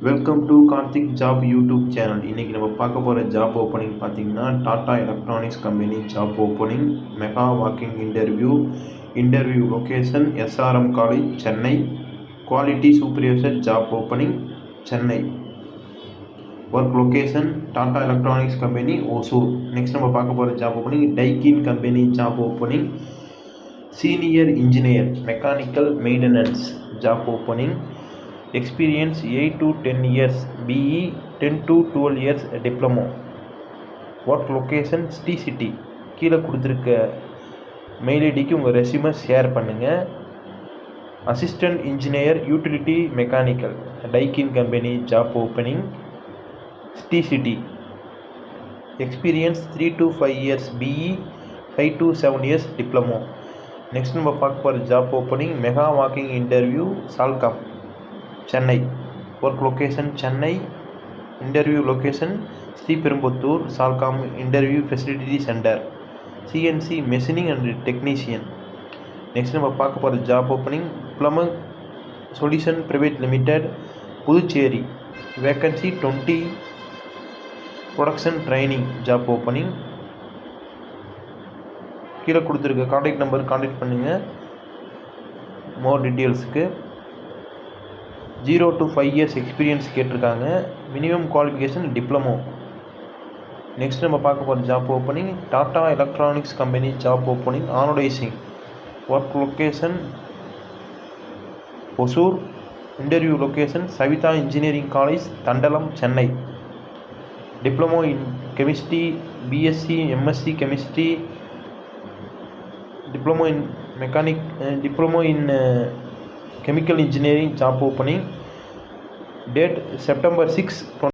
Welcome to Karthik job YouTube channel. இன்றைக்கி நம்ம பார்க்க போகிற ஜாப் ஓப்பனிங் பார்த்திங்கன்னா Tata electronics company job opening. Mega walking interview location SRM college Chennai. Quality supervisor job opening Chennai. Work location Tata electronics company Hosur. Next நம்ம பார்க்க போகிற job opening டைக்கின் company job opening senior engineer mechanical maintenance job opening. Experience 8 to 10 years, BE 10 to 12 years diploma. Work location City. கீழே கொடுத்துருக்க mail ஐடிக்கு உங்கள் ரெஸ்யூமை share பண்ணுங்கள். Assistant engineer utility mechanical டைக்கின் company job opening City. Experience 3 to 5 years, BE 5 to 7 years diploma. Next நம்ம பார்க்க போகிற job opening mega walking interview Salcomp Chennai. Work location Chennai. Interview location Sriperumbudur Salcomp interview facility centre. CNC machining and technician. Next நம்ம பார்க்க போகிற job opening plumber solution private limited Puducherry. Vacancy 20. Production training job opening. கீழே கொடுத்துருக்க contact number contact பண்ணுங்கள் மோர் டீட்டெயில்ஸுக்கு. 0 to 5 years experience கேட்டிருக்காங்க. Minimum qualification diploma. Next நம்ம பார்க்க போகிற job opening Tata electronics company job opening anodising. Work location Hosur. Interview location Savitha engineering college Thandalam Chennai. Diploma in chemistry, BSc MSc chemistry, diploma in mechanic, diploma in chemical engineering job opening. Date September 6,